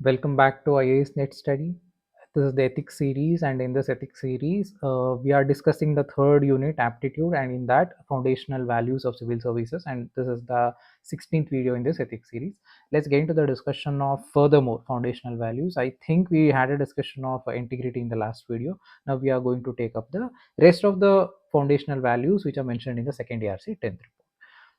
Welcome back to IAS Net Study. This is the ethics series, and in this ethics series, we are discussing the third unit, Aptitude, and in that, foundational values of civil services. And this is the 16th video in this ethics series. Let's get into the discussion of furthermore foundational values. I think we had a discussion of integrity in the last video. Now we are going to take up the rest of the foundational values which are mentioned in the second ARC 10th report.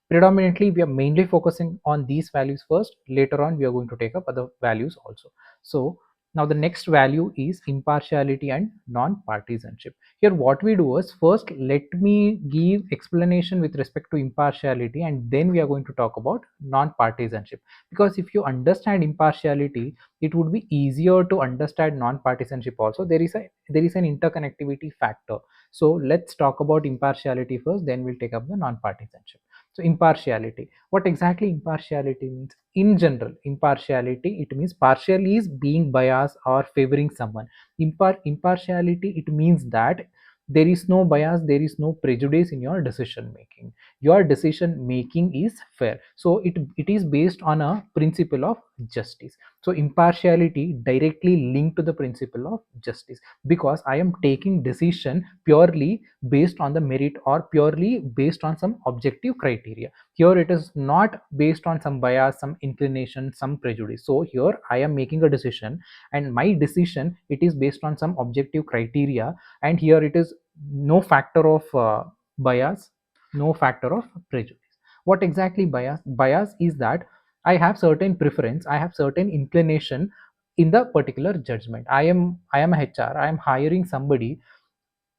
Predominantly we are mainly focusing on these values first. Later on we are going to take up other values also. So now the next value is impartiality and non-partisanship. Here what we do is, first let me give explanation with respect to impartiality, and then we are going to talk about non-partisanship, because if you understand impartiality, it would be easier to understand non-partisanship also. There is an interconnectivity factor. So let's talk about impartiality first, then we'll take up the non-partisanship. So impartiality, what exactly impartiality means? In general, impartiality, it means partial is being biased or favoring someone. Impartiality, it means that there is no bias, there is no prejudice in your decision making. Your decision making is fair, so it is based on a principle of justice. So impartiality directly linked to the principle of justice, because I am taking decision purely based on the merit or purely based on some objective criteria. Here it is not based on some bias, some inclination, some prejudice. So here I am making a decision, and my decision, it is based on some objective criteria, and here it is no factor of bias, no factor of prejudice. What exactly bias is that I have certain preference, I have certain inclination in the particular judgment. I am a HR, I am hiring somebody.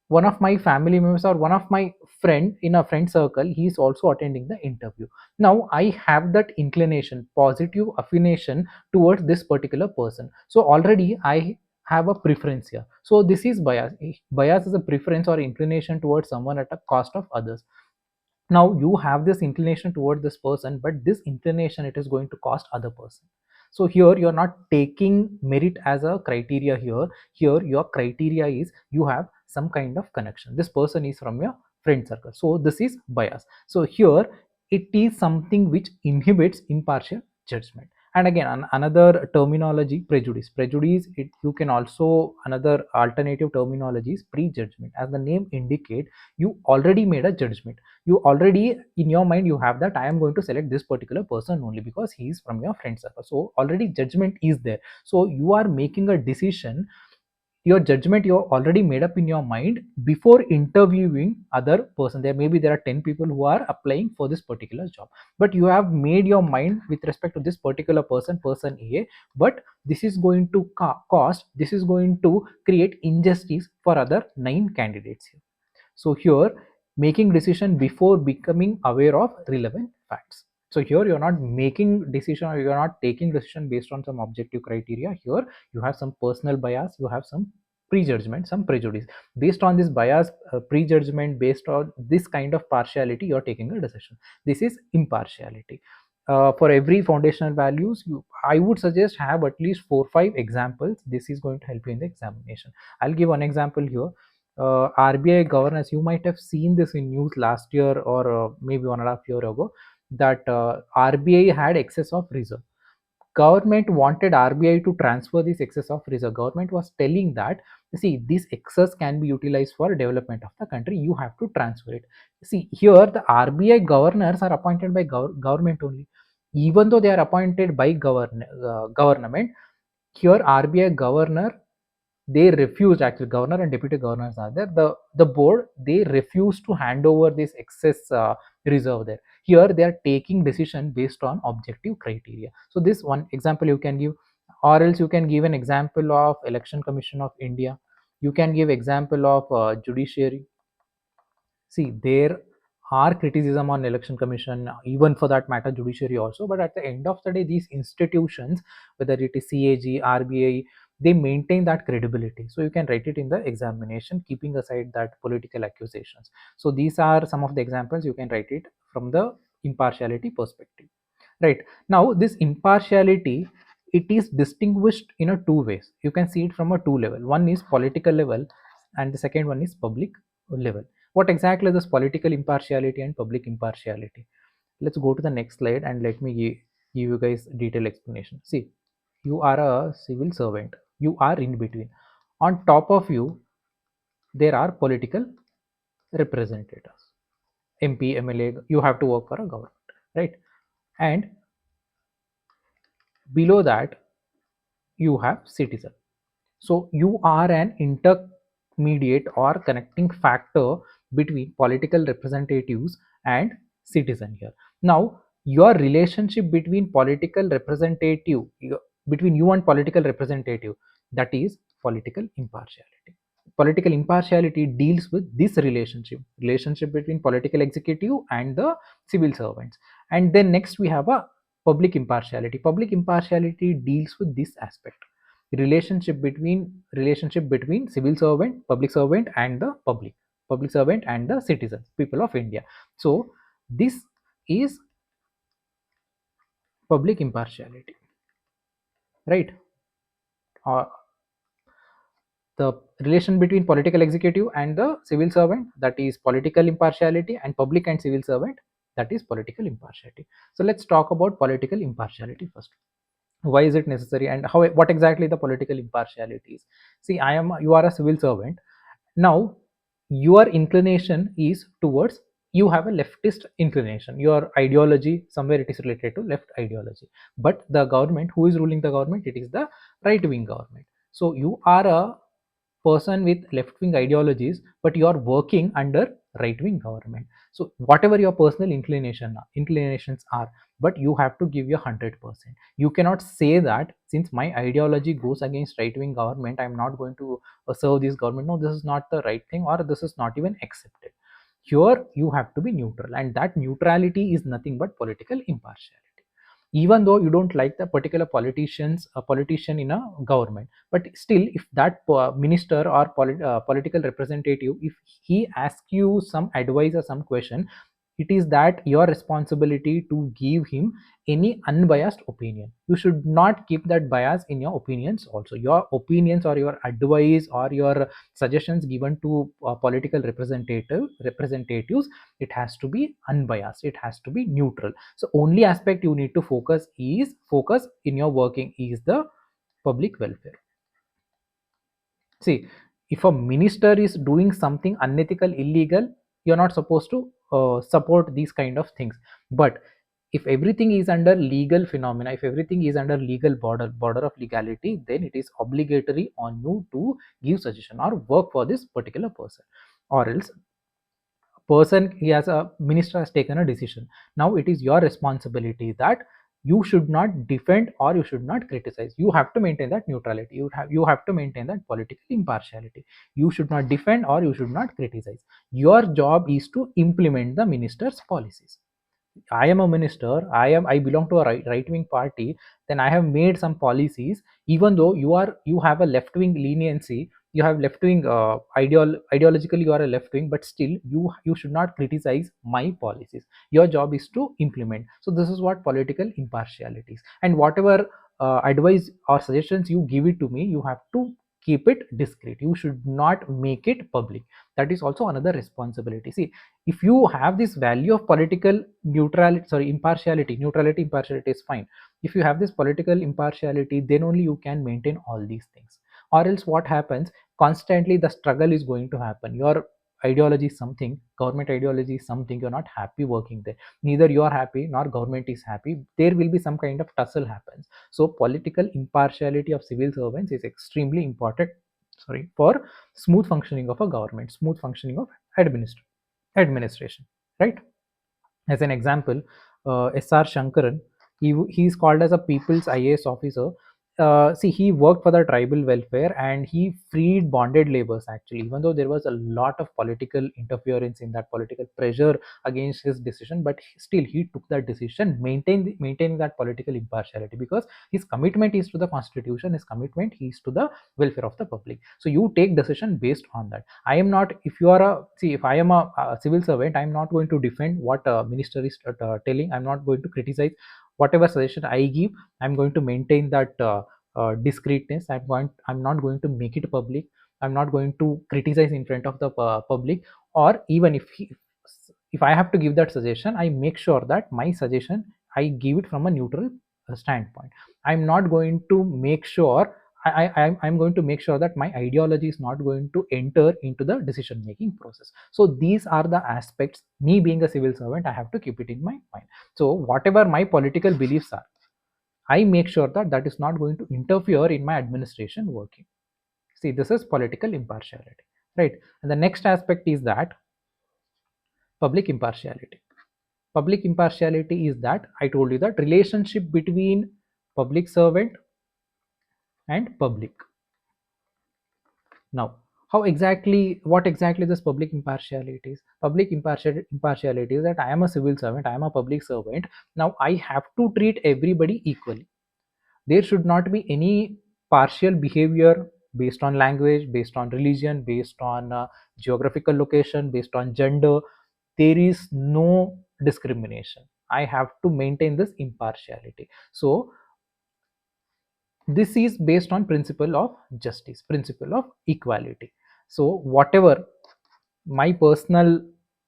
One of my family members or one of my friend in a friend circle, he is also attending the interview. Now I have that inclination, positive affiliation towards this particular person, so already I have a preference here. So this is bias. Bias is a preference or inclination towards someone at a cost of others. Now you have this inclination toward this person, but this inclination, it is going to cost other person. So here you're not taking merit as a criteria. Here your criteria is you have some kind of connection, this person is from your friend circle, so this is bias. So here it is something which inhibits impartial judgment. And again, another terminology, prejudice, it, you can also, another alternative terminology is prejudgment. As the name indicate, you already made a judgment, you already in your mind you have that I am going to select this particular person only because he is from your friend circle. So already judgment is there, so you are making a decision. Your judgment you already made up in your mind before interviewing other person. There are 10 people who are applying for this particular job, but you have made your mind with respect to this particular person A, but this is going to cost, this is going to create injustice for other 9 candidates here. So here making decision before becoming aware of relevant facts. So here you're not making decision, or you're not taking decision based on some objective criteria. Here you have some personal bias, you have some prejudgment, some prejudice. Based on this bias, prejudgment, based on this kind of partiality, you're taking a decision. This is impartiality. For every foundational values, I would suggest have at least 4-5 examples. This is going to help you in the examination. I'll give one example here. RBI governance, you might have seen this in news last year, or maybe 1.5 years ago, that RBI had excess of reserve. Government wanted RBI to transfer this excess of reserve. Government was telling that, see, this excess can be utilized for development of the country, you have to transfer it. See, here the RBI governors are appointed by government only. Even though they are appointed by government, here RBI governor, they refused, actually governor and deputy governors are there, the board, they refused to hand over this excess reserve there. Here they are taking decision based on objective criteria. So this one example you can give, or else you can give an example of Election Commission of India. You can give example of judiciary. See, there are criticism on Election Commission, even for that matter judiciary also, but at the end of the day, these institutions, whether it is CAG, RBI, they maintain that credibility. So you can write it in the examination, keeping aside that political accusations. So these are some of the examples, you can write it from the impartiality perspective. Right, now this impartiality, it is distinguished in a two ways. You can see it from a two level. One is political level, and the second one is public level. What exactly is this political impartiality and public impartiality? Let's go to the next slide and let me give you guys detailed explanation. See, you are a civil servant, you are in between. On top of you there are political representatives, MP, MLA. You have to work for a government, right? And below that you have citizen. So you are an intermediate or connecting factor between political representatives and citizen here. Now, your relationship between political representative, between you and political representative, that is political impartiality. Political impartiality deals with this relationship between political executive and the civil servants. And then next we have a public impartiality. Public impartiality deals with this aspect, relationship between civil servant, public servant, and the public servant and the citizens, people of India. So this is public impartiality, right? uh, the relation between political executive and the civil servant, that is political impartiality, and public and civil servant, that is political impartiality. So let's talk about political impartiality first. Why is it necessary, and how, what exactly the political impartiality is? See, you are a civil servant. Now your inclination is towards, you have a leftist inclination, your ideology somewhere it is related to left ideology. But the government, who is ruling the government? It is the right wing government. So you are a person with left wing ideologies, but you are working under right wing government. So whatever your personal inclinations are, but you have to give your 100%. You cannot say that since my ideology goes against right wing government, I'm not going to serve this government. No, this is not the right thing, or this is not even accepted. Here you have to be neutral, and that neutrality is nothing but political impartiality. Even though you don't like the particular politician in a government, but still, if that minister or political representative, if he asks you some advice or some question, it is that your responsibility to give him any unbiased opinion. You should not keep that bias in your opinions also. Your opinions or your advice or your suggestions given to political representatives, it has to be unbiased, it has to be neutral. So only aspect you need to focus in your working is the public welfare. See, if a minister is doing something unethical, illegal, you're not supposed to support these kind of things. But if everything is under legal phenomena, if everything is under legal border of legality, then it is obligatory on you to give suggestion or work for this particular person. Or else, person, he has a minister has taken a decision. Now it is your responsibility that you should not defend or you should not criticize. You have to maintain that neutrality. You have to maintain that political impartiality. You should not defend or you should not criticize. Your job is to implement the minister's policies. I am a minister, I belong to a right wing party, then I have made some policies. Even though you have a left wing leniency, you have left wing ideologically you are a left wing, but still you should not criticize my policies. Your job is to implement. So this is what political impartiality is. And whatever advice or suggestions you give it to me, you have to keep it discreet. You should not make it public. That is also another responsibility. See, if you have this value of political impartiality is fine. If you have this political impartiality, then only you can maintain all these things. Or else what happens, constantly the struggle is going to happen. Your ideology is something, government ideology is something, you're not happy working there. Neither you are happy nor government is happy. There will be some kind of tussle happens. So political impartiality of civil servants is extremely important, for smooth functioning of a government, smooth functioning of administration, right? As an example, SR Shankaran, he is called as a people's IAS officer. See, he worked for the tribal welfare and he freed bonded laborers actually, even though there was a lot of political interference in that, political pressure against his decision, but still he took that decision, maintaining that political impartiality, because his commitment is to the constitution, his commitment is to the welfare of the public. So you take decision based on that. I am not, if you are a, see, if I am a civil servant, I am not going to defend what a minister is telling. I'm not going to criticize. Whatever suggestion I give, I'm going to maintain that discreetness. I'm not going to make it public. I'm not going to criticize in front of the public. Or even if I have to give that suggestion, I make sure that my suggestion, I give it from a neutral standpoint. I'm not going to make sure I'm going to make sure that my ideology is not going to enter into the decision making process. So these are the aspects, me being a civil servant, I have to keep it in my mind. So whatever my political beliefs are, I make sure that that is not going to interfere in my administration working. See, this is political impartiality, right? And the next aspect is that public impartiality. Public impartiality is that I told you that relationship between public servant and public. Now, what exactly this public impartiality is? Public impartiality is that I am a civil servant, I am a public servant. Now, I have to treat everybody equally. There should not be any partial behavior based on language, based on religion, based on geographical location, based on gender. There is no discrimination. I have to maintain this impartiality. So this is based on principle of justice, principle of equality. So whatever my personal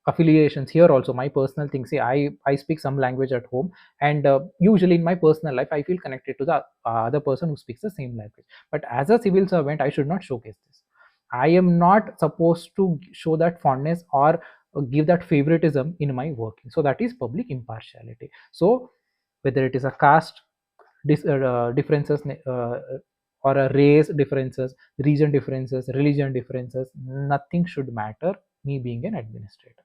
affiliations, here also my personal things, say I speak some language at home, and usually in my personal life I feel connected to the other person who speaks the same language. But as a civil servant, I should not showcase this. I am not supposed to show that fondness or give that favoritism in my working. So that is public impartiality. So whether it is a caste differences, or a race differences, region differences, religion differences, nothing should matter, me being an administrator,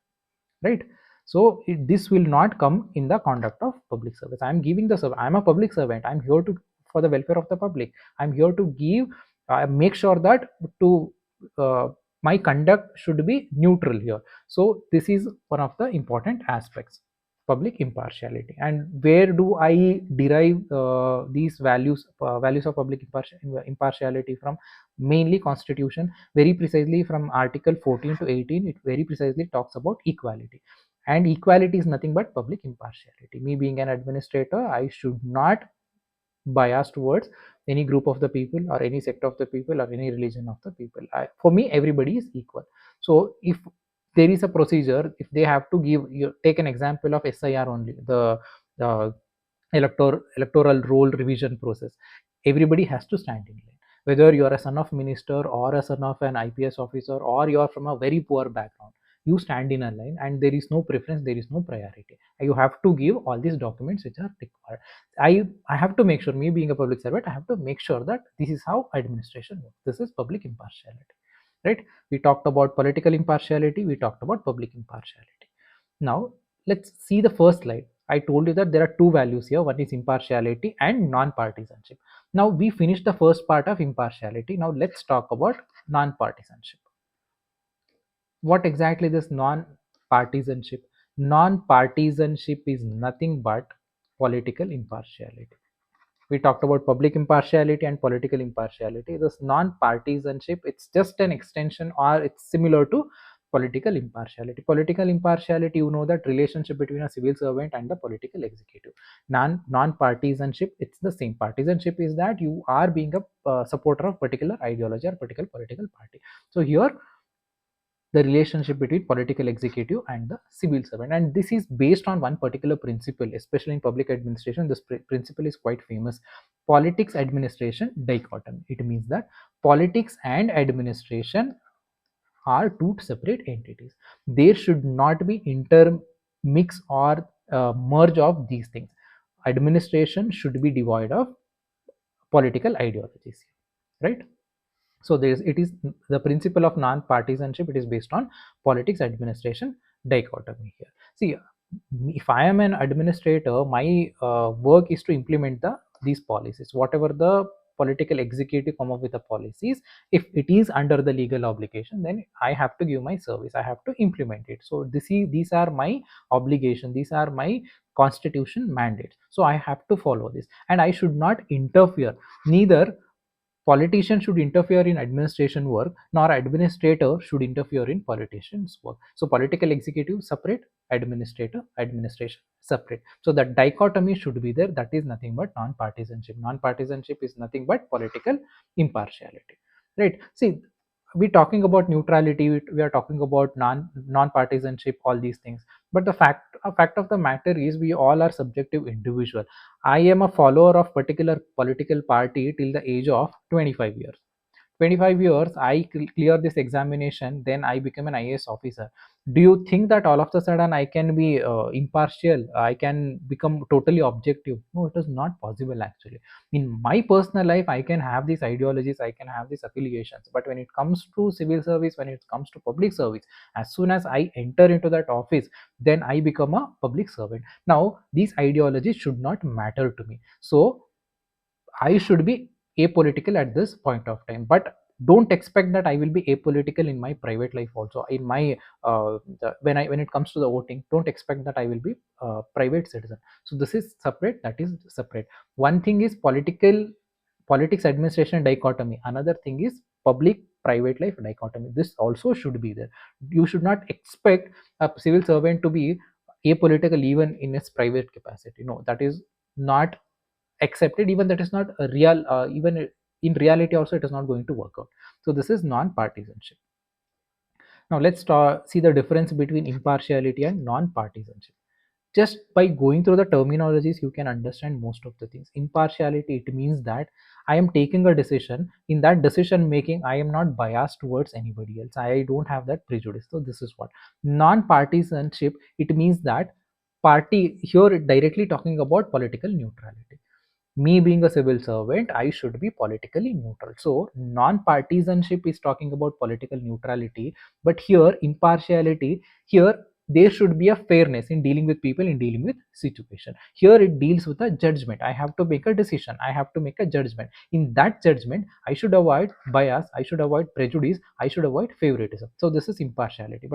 right? So this will not come in the conduct of public service. I'm giving the service, I'm a public servant, I'm here to for the welfare of the public. I'm here to give, make sure that to uh, my conduct should be neutral here. So this is one of the important aspects, public impartiality. And where do I derive these values of public impartiality from? Mainly constitution, very precisely from article 14 to 18. It very precisely talks about equality, and equality is nothing but public impartiality. Me being an administrator, I should not bias towards any group of the people or any sect of the people or any religion of the people. For me, everybody is equal. So if there is a procedure, if they have to give, you take an example of SIR only, the electoral roll revision process. Everybody has to stand in line, whether you are a son of minister or a son of an IPS officer, or you are from a very poor background. You stand in a line, and there is no preference, there is no priority. You have to give all these documents which are required. I have to make sure, me being a public servant, I have to make sure that this is how administration works. This is public impartiality, right? We talked about political impartiality, we talked about public impartiality. Now let's see the first slide. I told you that there are two values here. One is impartiality and non-partisanship. Now we finished the first part of impartiality. Now let's talk about non-partisanship. What exactly this non-partisanship? Non-partisanship is nothing but political impartiality. We talked about public impartiality and political impartiality. This non-partisanship, it's just an extension, or it's similar to political impartiality. Political impartiality, you know, that relationship between a civil servant and the political executive. Non-partisanship, it's the same. Partisanship is that you are being a supporter of particular ideology or particular political party. So here the relationship between political executive and the civil servant, and this is based on one particular principle, especially in public administration. This principle is quite famous: politics administration dichotomy. It means that politics and administration are two separate entities. There should not be intermix or merge of these things. Administration should be devoid of political ideologies, right? So there is, it is the principle of non-partisanship. It is based on politics administration dichotomy here. See, if I am an administrator, my work is to implement these policies, whatever the political executive come up with the policies. If it is under the legal obligation, then I have to give my service, I have to implement it. So these are my obligation, these are my constitution mandates. So I have to follow this, and I should not interfere. Neither politician should interfere in administration work, nor administrator should interfere in politicians work. So political executive separate, administrator administration separate. So that dichotomy should be there. That is nothing but non-partisanship. Non-partisanship is nothing but political impartiality, right? See, we talking about neutrality, we are talking about non-partisanship, all these things. But the fact of the matter is, we all are subjective individual. I am a follower of particular political party till the age of 25 years. 25 years I clear this examination, then I become an IAS officer. Do you think that all of a sudden I can be impartial, I can become totally objective? No, it is not possible actually. In my personal life I can have these ideologies, I can have these affiliations, but when it comes to civil service, when it comes to public service, as soon as I enter into that office, then I become a public servant. Now these ideologies should not matter to me, so I should be apolitical at this point of time. But don't expect that I will be apolitical in my private life also. In my when it comes to the voting, don't expect that I will be private citizen. So this is separate. That is separate. One thing is politics administration dichotomy. Another thing is public private life dichotomy. This also should be there. You should not expect a civil servant to be apolitical even in its private capacity. No, that is not accepted. Even that is not a real, even in reality also it is not going to work out. So this is non-partisanship. Now let's see the difference between impartiality and non-partisanship. Just by going through the terminologies you can understand most of the things. Impartiality, it means that I am taking a decision. In that decision making I am not biased towards anybody else, I don't have that prejudice. So this is what non-partisanship, it means that party, here directly talking about political neutrality. Me being a civil servant, I should be politically neutral. So non-partisanship is talking about political neutrality, but here impartiality, here there should be a fairness in dealing with people, in dealing with situation. Here it deals with a judgment. I have to make a decision, I have to make a judgment. In that judgment I should avoid bias, I should avoid prejudice, I should avoid favoritism. So this is impartiality.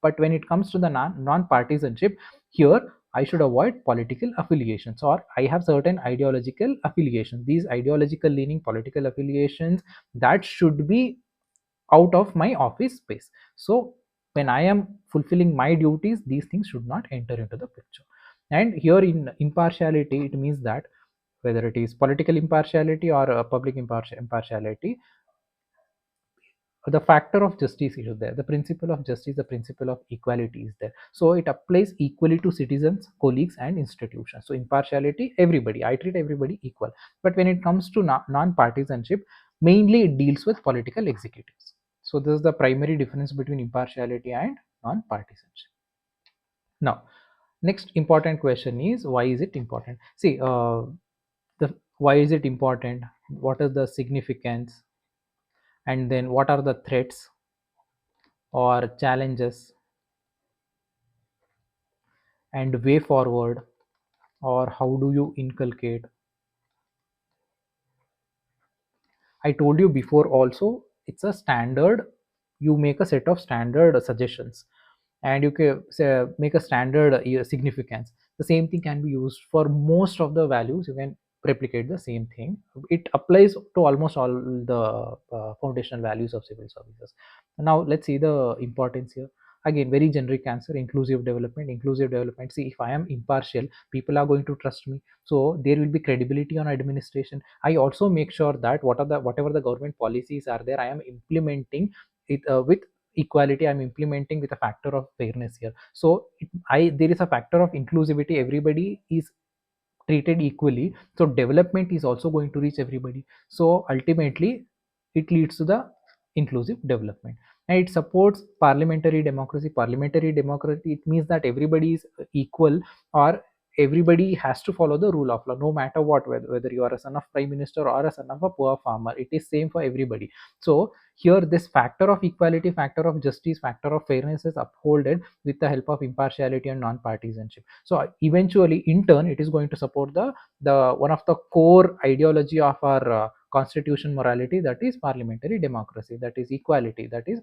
But when it comes to the non-partisanship, here I should avoid political affiliations, or I have certain ideological affiliations. These ideological leaning political affiliations, that should be out of my office space. So when I am fulfilling my duties, these things should not enter into the picture. And here in impartiality, it means that whether it is political impartiality or public impartiality, the factor of justice is there, the principle of justice, the principle of equality is there. So it applies equally to citizens, colleagues and institutions. So impartiality, everybody, I treat everybody equal. But when it comes to non-partisanship, mainly it deals with political executives. So this is the primary difference between impartiality and non-partisanship. Now next important question is, why is it important? See, the why is it important, what is the significance, and then what are the threats or challenges and way forward, or how do you inculcate. I told you before also, it's a standard. You make a set of standard suggestions, and you can say, make a standard significance. The same thing can be used for most of the values. You can replicate the same thing. It applies to almost all the foundational values of civil services. Now let's see the importance here. Again, very generic answer: inclusive development. Inclusive development, see, if I am impartial, people are going to trust me, so there will be credibility on administration. I also make sure that whatever the government policies are there, I am implementing it with equality. I'm implementing with a factor of fairness here. So there is a factor of inclusivity. Everybody is treated equally, so development is also going to reach everybody. So ultimately it leads to the inclusive development. And it supports parliamentary democracy. Parliamentary democracy, it means that everybody is equal, or everybody has to follow the rule of law, no matter what, whether you are a son of prime minister or a son of a poor farmer, it is same for everybody. So here this factor of equality, factor of justice, factor of fairness is upholded with the help of impartiality and non-partisanship. So eventually in turn it is going to support the one of the core ideology of our constitution morality, that is parliamentary democracy, that is equality, that is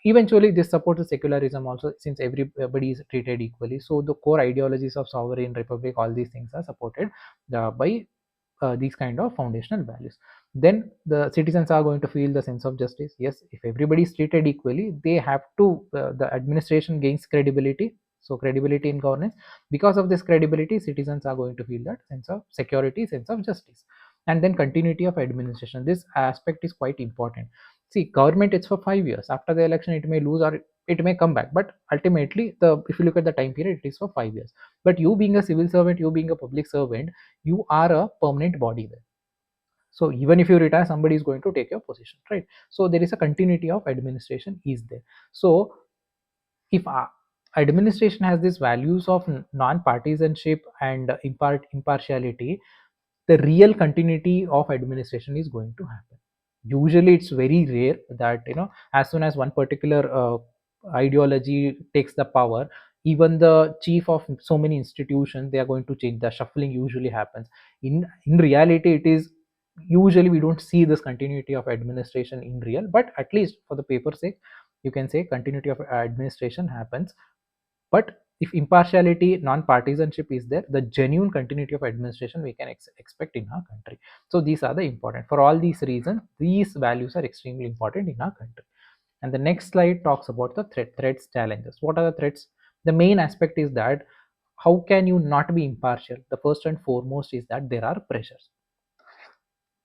eventually this supports secularism also, since everybody is treated equally. So the core ideologies of sovereign republic, all these things are supported by these kind of foundational values. Then the citizens are going to feel the sense of justice. Yes, if everybody is treated equally, they have to the administration gains credibility. So credibility in governance, because of this credibility, citizens are going to feel that sense of security, sense of justice. And then continuity of administration, this aspect is quite important. See, government, it's for 5 years. After the election, it may lose or it may come back, but ultimately, the if you look at the time period, it is for 5 years. But you being a civil servant, you being a public servant, you are a permanent body there. So even if you retire, somebody is going to take your position, right? So there is a continuity of administration is there. So if administration has these values of non-partisanship and impartiality, the real continuity of administration is going to happen. Usually it's very rare that, as soon as one particular ideology takes the power, even the chief of so many institutions, they are going to change. The shuffling usually happens. In reality, it is usually we don't see this continuity of administration in real, but at least for the paper sake, you can say continuity of administration happens. But if impartiality, non-partisanship is there, the genuine continuity of administration we can expect in our country. So these are the important. For all these reasons, these values are extremely important in our country. And the next slide talks about the threats, challenges. What are the threats? The main aspect is that how can you not be impartial? The first and foremost is that there are pressures,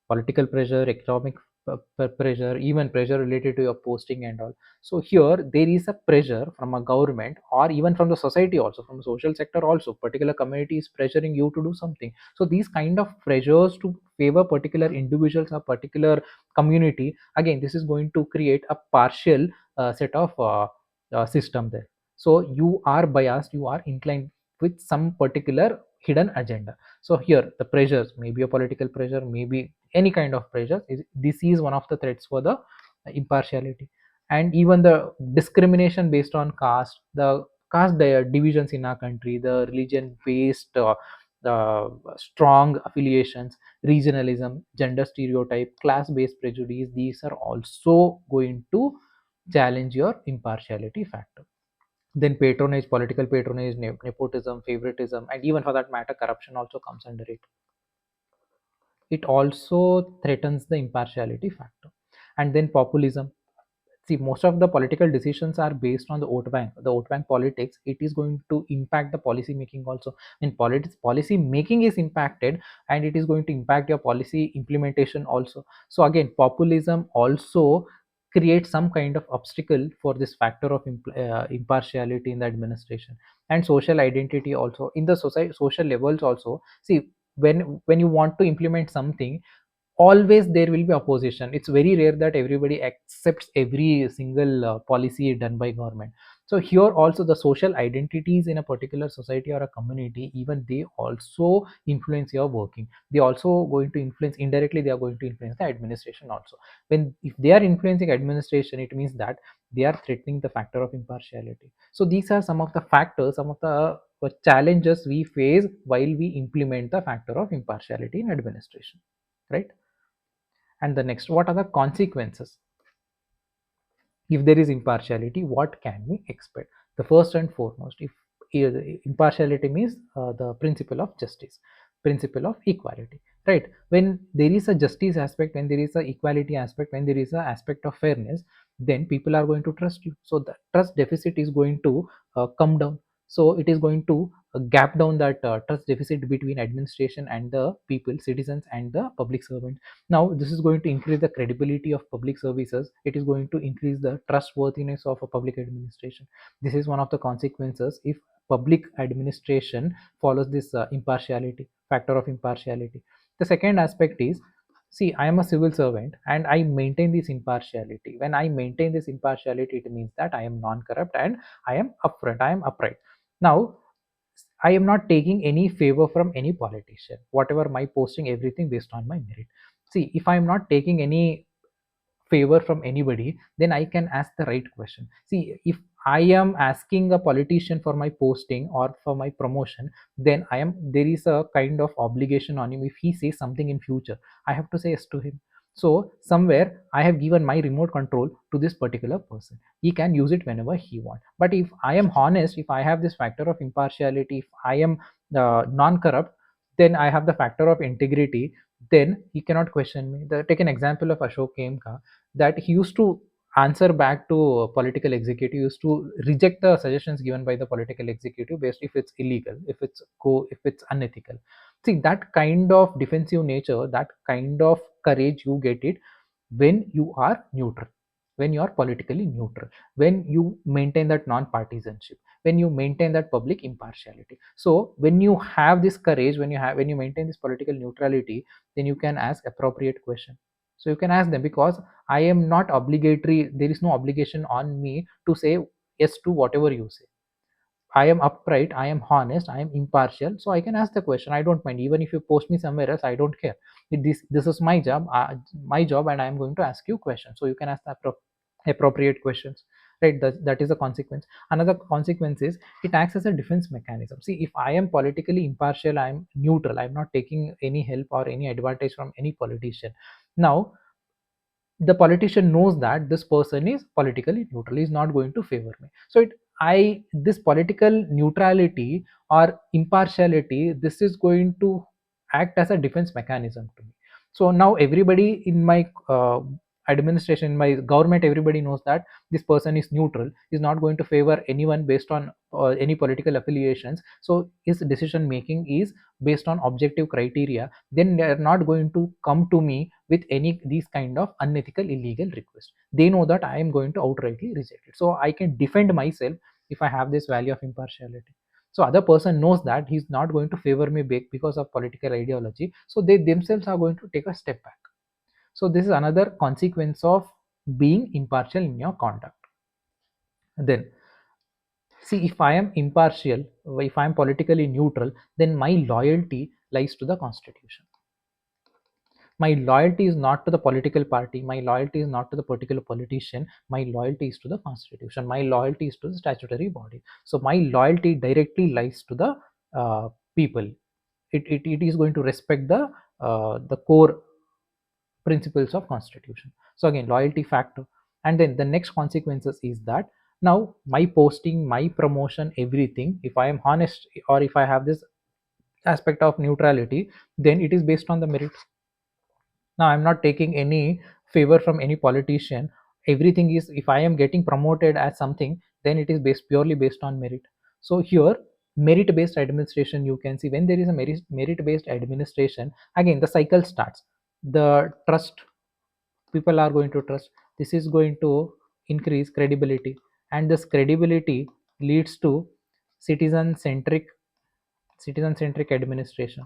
political pressure, economic pressure, even pressure related to your posting and all. So here there is a pressure from a government or even from the society also, from the social sector also. Particular community is pressuring you to do something. So these kind of pressures to favor particular individuals or particular community, again, this is going to create a partial set of system there. So you are biased, you are inclined with some particular hidden agenda. So here the pressures, maybe a political pressure, maybe any kind of pressure, this is one of the threats for the impartiality. And even the discrimination based on caste, the caste divisions in our country, the religion based the strong affiliations, regionalism, gender stereotype, class based prejudice, these are also going to challenge your impartiality factor. Then patronage, political patronage, nepotism, favoritism, and even for that matter corruption also comes under it. It also threatens the impartiality factor. And then populism. See, most of the political decisions are based on the vote bank. The vote bank politics, it is going to impact the policy making also. In politics, policy making is impacted, and it is going to impact your policy implementation also. So again, populism also creates some kind of obstacle for this factor of impartiality in the administration. And social identity also, in the society social levels also. See, when you want to implement something, always there will be opposition. It's very rare that everybody accepts every single policy done by government. So here also the social identities in a particular society or a community, even they also influence your working. They also going to influence, indirectly they are going to influence the administration also. When if they are influencing administration, it means that they are threatening the factor of impartiality. So these are some of the factors, some of the challenges we face while we implement the factor of impartiality in administration, right? And the next, what are the consequences if there is impartiality? What can we expect? The first and foremost, if impartiality means the principle of justice, principle of equality, right? When there is a justice aspect, when there is a equality aspect, when there is a aspect of fairness, then people are going to trust you. So the trust deficit is going to come down. So it is going to gap down that trust deficit between administration and the people, citizens and the public servants. Now this is going to increase the credibility of public services. It is going to increase the trustworthiness of a public administration. This is one of the consequences if public administration follows this impartiality, factor of impartiality. The second aspect is, see, I am a civil servant and I maintain this impartiality. When I maintain this impartiality, it means that I am non-corrupt and I am upfront, I am upright. Now I am not taking any favor from any politician. Whatever my posting, everything based on my merit. See, if I am not taking any favor from anybody, then I can ask the right question. See, if I am asking a politician for my posting or for my promotion, then there is a kind of obligation on him. If he says something in future, I have to say yes to him. So somewhere I have given my remote control to this particular person. He can use it whenever he wants. But if I am honest, if I have this factor of impartiality, if I am non-corrupt, then I have the factor of integrity, then he cannot question me. Take an example of Ashok Kemka, that he used to answer back to a political executive, used to reject the suggestions given by the political executive based if it's illegal, if it's unethical. See, that kind of defensive nature, that kind of courage, you get it when you are neutral. when you are politically neutral, when you maintain that non-partisanship, when you maintain that public impartiality. So when you have this courage, when you maintain this political neutrality, then you can ask appropriate question. So you can ask them, because I am not obligatory, there is no obligation on me to say yes to whatever you say. I am upright, I am honest, I am impartial, so I can ask the question. I don't mind even if you post me somewhere else. I don't care. This is my job, and I am going to ask you questions. So you can ask the appropriate questions, right? That is a consequence. Another consequence is it acts as a defense mechanism. See, if I am politically impartial, I am neutral, I am not taking any help or any advantage from any politician. Now the politician knows that this person is politically neutral, is not going to favor me. So this political neutrality or impartiality, this is going to act as a defense mechanism to me. So now everybody in my administration, in my government, everybody knows that this person is neutral, is not going to favor anyone based on any political affiliations. So his decision making is based on objective criteria. Then they are not going to come to me with any these kind of unethical illegal requests. They know that I am going to outrightly reject it, so I can defend myself if I have this value of impartiality. So other person knows that he's not going to favor me because of political ideology, so they themselves are going to take a step back. So this is another consequence of being impartial in your conduct. Then see, if I am impartial, if I am politically neutral, then my loyalty lies to the constitution. My loyalty is not to the political party, my loyalty is not to the particular politician, my loyalty is to the constitution, my loyalty is to the statutory body. So my loyalty directly lies to the people. It is going to respect the core principles of constitution. So again, loyalty factor. And then the next consequences is that now my posting, my promotion, everything, if I am honest or if I have this aspect of neutrality, then it is based on the merit. Now I'm not taking any favor from any politician. Everything is, if I am getting promoted as something, then it is purely based on merit. So here, merit based administration, you can see when there is a merit based administration, again the cycle starts. The trust, people are going to trust, this is going to increase credibility, and this credibility leads to citizen centric administration.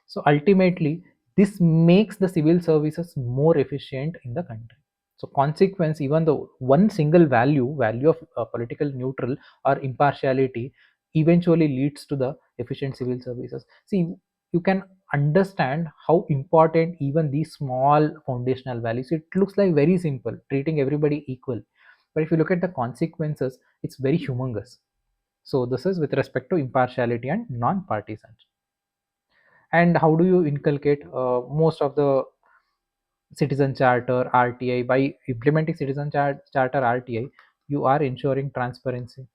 So ultimately, this makes the civil services more efficient in the country. So consequence, even though one single value of political neutral or impartiality eventually leads to the efficient civil services. See, you can understand how important even these small foundational values. It looks like very simple, treating everybody equal, but if you look at the consequences, it's very humongous. So this is with respect to impartiality and non-partisan. And how do you inculcate most of the citizen charter RTI? By implementing charter RTI, you are ensuring transparency.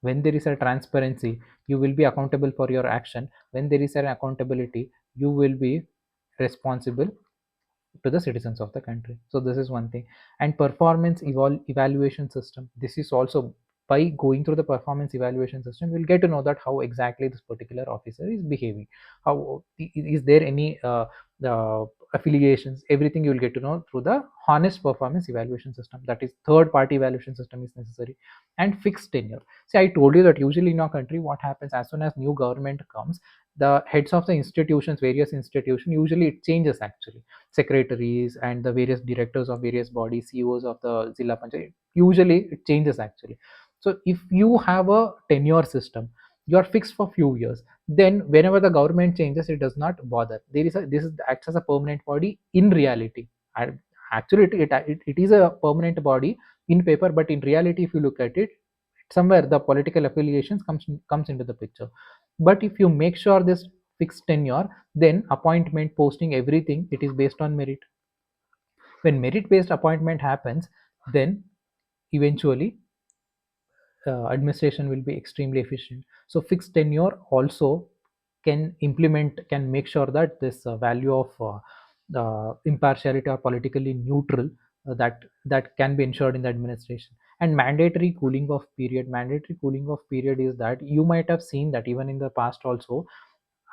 When there is a transparency, you will be accountable for your action. When there is an accountability, you will be responsible to the citizens of the country. So this is one thing. And performance evaluation system, this is also, by going through the performance evaluation system, we'll get to know that how exactly this particular officer is behaving, how is there any affiliations, everything you will get to know through the honest performance evaluation system. That is, third party evaluation system is necessary. And fixed tenure. See, I told you that usually in our country, what happens, as soon as new government comes, the heads of the institutions, various institutions, usually it changes actually. Secretaries and the various directors of various bodies, CEOs of the Zilla Panchayat, usually it changes actually. So if you have a tenure system, you are fixed for few years, then whenever the government changes, it does not bother. There is a, this is acts as a permanent body in reality. And actually it is a permanent body in paper, but in reality, if you look at it, somewhere the political affiliations comes into the picture. But if you make sure this fixed tenure, then appointment, posting, everything, it is based on merit. When merit based appointment happens, then eventually administration will be extremely efficient. So fixed tenure also can make sure that this value of impartiality or politically neutral, that can be ensured in the administration. And mandatory cooling off period, mandatory cooling off period is that you might have seen that even in the past also,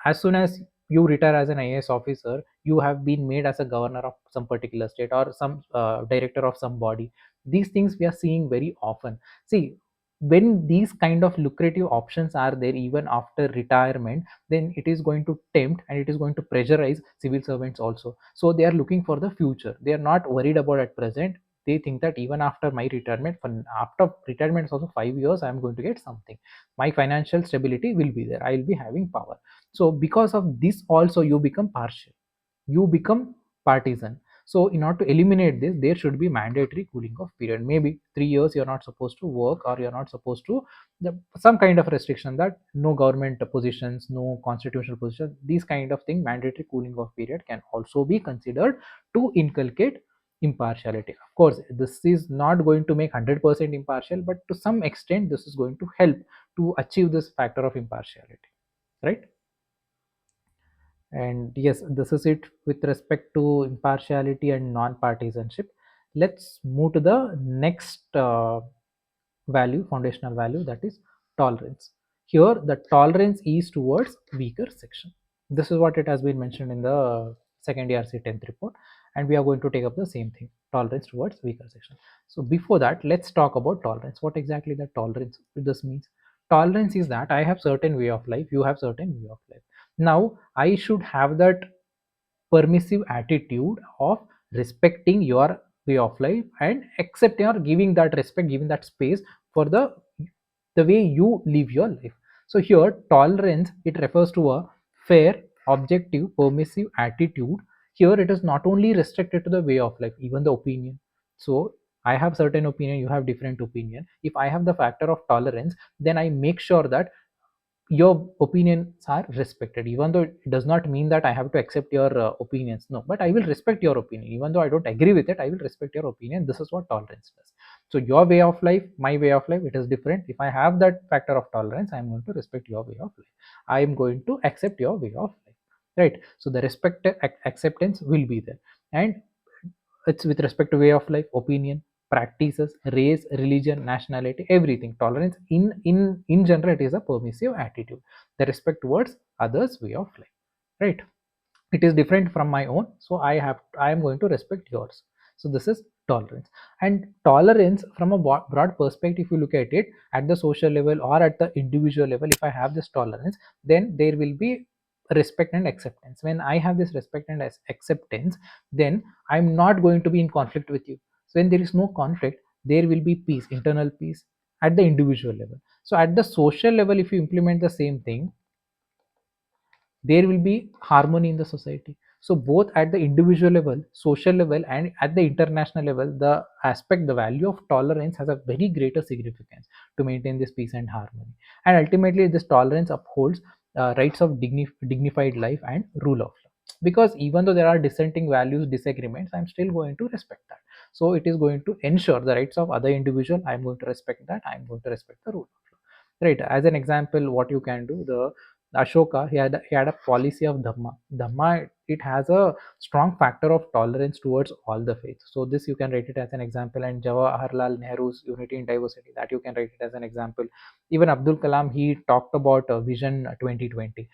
as soon as you retire as an IAS officer, you have been made as a governor of some particular state or some director of some body. These things we are seeing very often. See, when these kind of lucrative options are there even after retirement, then it is going to tempt and it is going to pressurize civil servants also. So they are looking for the future, they are not worried about at present. They think that even after my retirement, after retirement is also 5 years, I am going to get something. My financial stability will be there, I will be having power. So because of this also you become partial, you become partisan. So in order to eliminate this, there should be mandatory cooling off period. Maybe 3 years you're not supposed to work, or you're not supposed to some kind of restriction that no government positions, no constitutional position, these kind of thing. Mandatory cooling off period can also be considered to inculcate impartiality. Of course, this is not going to make 100% impartial, but to some extent this is going to help to achieve this factor of impartiality, right? And yes, this is it with respect to impartiality and non-partisanship. Let's move to the next value, foundational value, that is tolerance. Here, the tolerance is towards weaker section. This is what it has been mentioned in the second ERC 10th report, and we are going to take up the same thing, tolerance towards weaker section. So before that, let's talk about tolerance. What exactly the tolerance this means? Tolerance is that I have certain way of life, you have certain way of life. Now I should have that permissive attitude of respecting your way of life and accepting or giving that respect, giving that space for the way you live your life. So here tolerance, it refers to a fair, objective, permissive attitude. Here it is not only restricted to the way of life, even the opinion. So I have certain opinion, you have different opinion. If I have the factor of tolerance, then I make sure that your opinions are respected, even though it does not mean that I have to accept your opinions. No, but I will respect your opinion. Even though I don't agree with it, I will respect your opinion. This is what tolerance does. So your way of life, my way of life, it is different. If I have that factor of tolerance, I am going to respect your way of life. I am going to accept your way of life, right? So the respect, acceptance will be there. And it's with respect to way of life, opinion, practices, race, religion, nationality, everything. Tolerance in general, it is a permissive attitude, the respect towards others way of life, right? It is different from my own, so I am going to respect yours. So this is tolerance. And tolerance from a broad perspective, if you look at it at the social level or at the individual level, if I have this tolerance, then there will be respect and acceptance. When I have this respect and acceptance, then I'm not going to be in conflict with you. So when there is no conflict, there will be peace, internal peace at the individual level. So at the social level, if you implement the same thing, there will be harmony in the society. So both at the individual level, social level, and at the international level, the aspect, the value of tolerance has a very greater significance to maintain this peace and harmony. And ultimately this tolerance upholds rights of dignified life and rule of law, because even though there are dissenting values, disagreements, I'm still going to respect that. So it is going to ensure the rights of other individual, I'm going to respect that, I'm going to respect the rule of law, right? As an example, what you can do, the Ashoka, he had a policy of Dhamma. Dhamma, it has a strong factor of tolerance towards all the faiths. So this you can write it as an example. And Jawaharlal Nehru's unity in diversity, that you can write it as an example. Even Abdul Kalam, he talked about Vision 2020.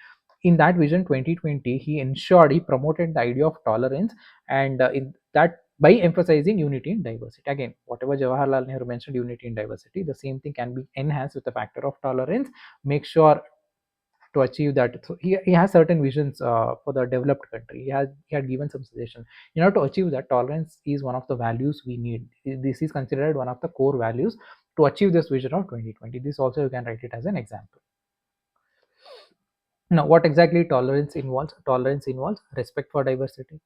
In that Vision 2020, he ensured, he promoted the idea of tolerance, and in that, by emphasizing unity in diversity. Again, whatever Jawaharlal Nehru mentioned, unity in diversity, the same thing can be enhanced with the factor of tolerance. Make sure to achieve that. So he has certain visions for the developed country. He had given some suggestion. In order to achieve that, tolerance is one of the values we need. This is considered one of the core values to achieve this vision of 2020. This also you can write it as an example. Now, what exactly tolerance involves? Tolerance involves respect for diversity.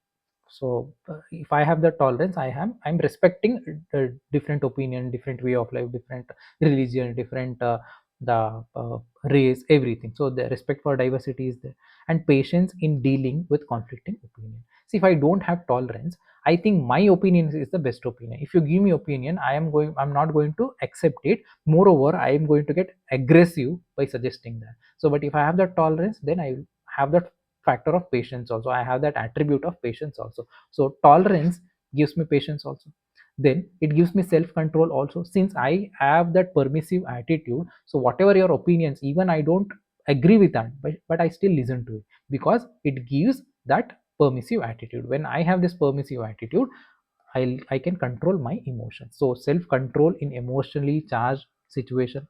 So if I have the tolerance, I'm respecting different opinion, different way of life, different religion, different the race, everything. So the respect for diversity is there, and patience in dealing with conflicting opinion. See, if I don't have tolerance, I think my opinion is the best opinion. If you give me opinion, I'm not going to accept it. Moreover, I am going to get aggressive by suggesting that. So but if I have that tolerance, then I have that factor of patience also, I have that attribute of patience also. So tolerance gives me patience also. Then it gives me self control also, since I have that permissive attitude. So whatever your opinions, even I don't agree with that, but I still listen to it because it gives that permissive attitude. When I have this permissive attitude, I can control my emotions. So self control in emotionally charged situation,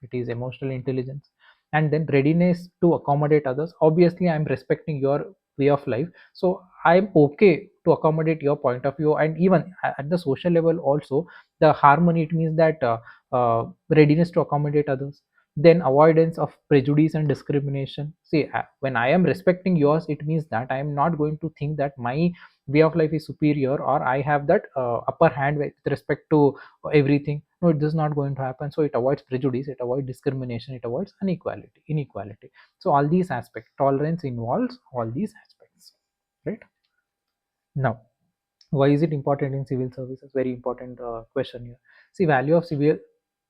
it is emotional intelligence. And then readiness to accommodate others. Obviously I'm respecting your way of life, so I'm okay to accommodate your point of view. And even at the social level also, the harmony, it means that readiness to accommodate others. Then avoidance of prejudice and discrimination. See, when I am respecting yours, it means that I am not going to think that my way of life is superior, or I have that upper hand with respect to everything. No, it is not going to happen. So it avoids prejudice, it avoids discrimination, it avoids inequality. So all these aspects, tolerance involves all these aspects, right? Now, why is it important in civil services? Very important question here. See, value of civil,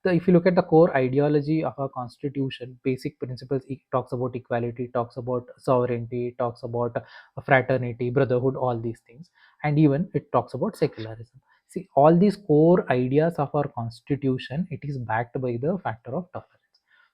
if you look at the core ideology of our constitution, basic principles, it talks about equality, talks about sovereignty, talks about fraternity, brotherhood, all these things. And even it talks about secularism. See, all these core ideas of our constitution, it is backed by the factor of tolerance.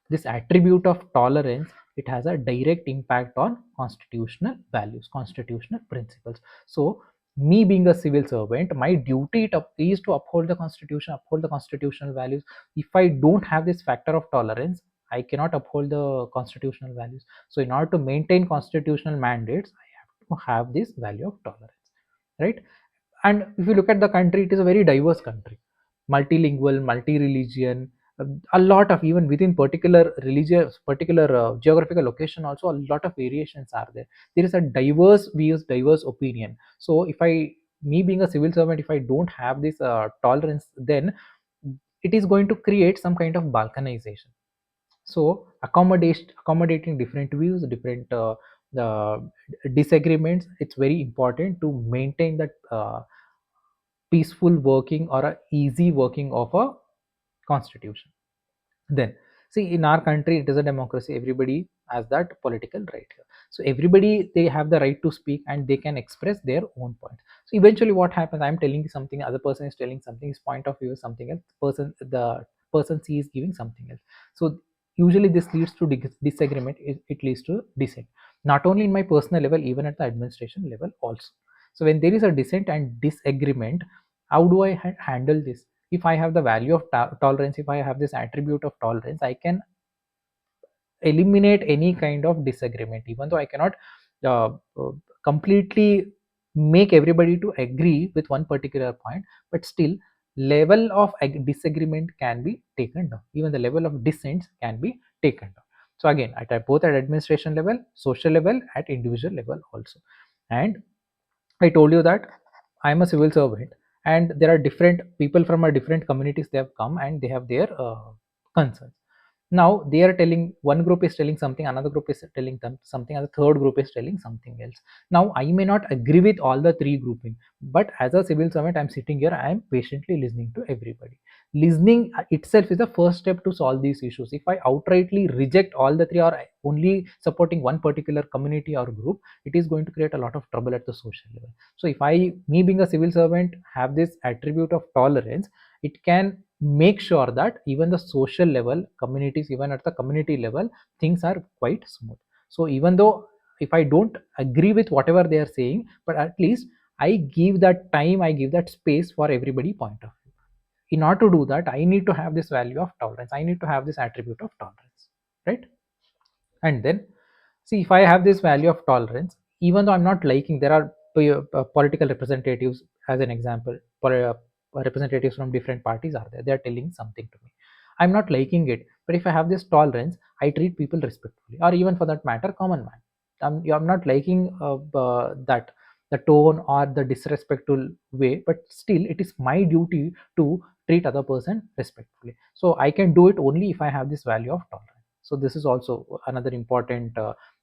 This attribute of tolerance, it has a direct impact on constitutional values, constitutional principles. So me being a civil servant, my duty is to uphold the constitution, uphold the constitutional values. If I don't have this factor of tolerance, I cannot uphold the constitutional values. So in order to maintain constitutional mandates, I have to have this value of tolerance, right? And if you look at the country, it is a very diverse country, multilingual, multi-religion, a lot of, even within particular religious, particular geographical location also, a lot of variations are there. There is a diverse views, diverse opinion. So if I, me being a civil servant, if I don't have this tolerance, then it is going to create some kind of balkanization. So accommodating different views, different the disagreements, it's very important to maintain that peaceful working or a easy working of a constitution. Then, see, in our country, it is a democracy, everybody has that political right here. So everybody, they have the right to speak and they can express their own point. So eventually what happens, I'm telling you something, other person is telling something, his point of view is something else, the person C is giving something else. So usually this leads to disagreement, it leads to dissent, not only in my personal level, even at the administration level also. So when there is a dissent and disagreement, how do I handle this? If I have the value of tolerance, if I have this attribute of tolerance, I can eliminate any kind of disagreement, even though I cannot uh, uh, completely make everybody to agree with one particular point, but still level of disagreement can be taken down, even the level of dissent can be taken down. So again, both at administration level, social level, at individual level also. And I told you that I'm a civil servant, and there are different people from a different communities. They have come and they have their concerns. Now they are telling, one group is telling something, another group is telling them something, and the third group is telling something else. Now I may not agree with all the three grouping, but as a civil servant, I'm sitting here, I'm patiently listening to everybody. Listening itself is the first step to solve these issues. If I outrightly reject all the three, or only supporting one particular community or group, it is going to create a lot of trouble at the social level. So if I, me being a civil servant, have this attribute of tolerance, it can make sure that even the social level, communities, even at the community level, things are quite smooth. So even though if I don't agree with whatever they are saying, but at least I give that time, I give that space for everybody point of view. In order to do that, I need to have this value of tolerance, I need to have this attribute of tolerance, right? And then, see, if I have this value of tolerance, even though I'm not liking, there are political representatives, as an example, representatives from different parties are there, they are telling something to me, I'm not liking it, but if I have this tolerance, I treat people respectfully, or even for that matter, common man, I'm not liking that the tone or the disrespectful way, but still it is my duty to treat other person respectfully. So I can do it only if I have this value of tolerance. So this is also another important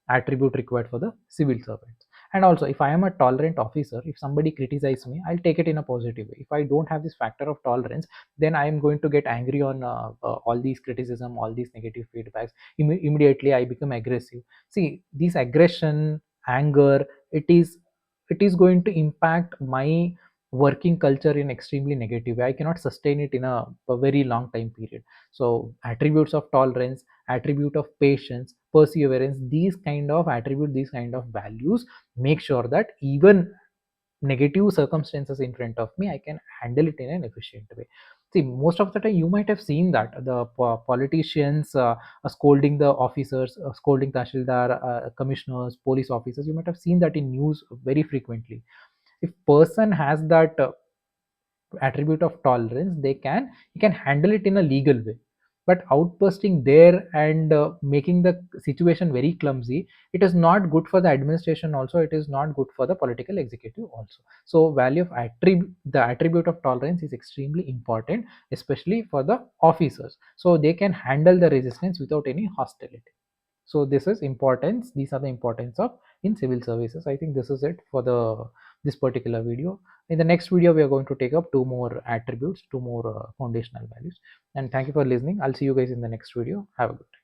attribute required for the civil servants. And also, if I am a tolerant officer, if somebody criticizes me, I'll take it in a positive way. If I don't have this factor of tolerance, then I am going to get angry on all these criticism, all these negative feedbacks. Immediately I become aggressive. See, this aggression, anger, it is it is going to impact my working culture in extremely negative way. I cannot sustain it in a very long time period. So attributes of tolerance, attribute of patience, perseverance, these kind of attribute, these kind of values make sure that even negative circumstances in front of me, I can handle it in an efficient way. See, most of the time you might have seen that the politicians scolding the officers, scolding tahsildar, commissioners, police officers, you might have seen that in news very frequently. If person has that attribute of tolerance, they can, he can handle it in a legal way. But outbursting there and making the situation very clumsy, it is not good for the administration also, it is not good for the political executive also. So value of attribute, the attribute of tolerance is extremely important, especially for the officers, so they can handle the resistance without any hostility. So this is importance, these are the importance of in civil services. I think this is it for the this particular video. In the next video we are going to take up two more attributes, two more foundational values. And thank you for listening. I'll see you guys in the next video. Have a good day.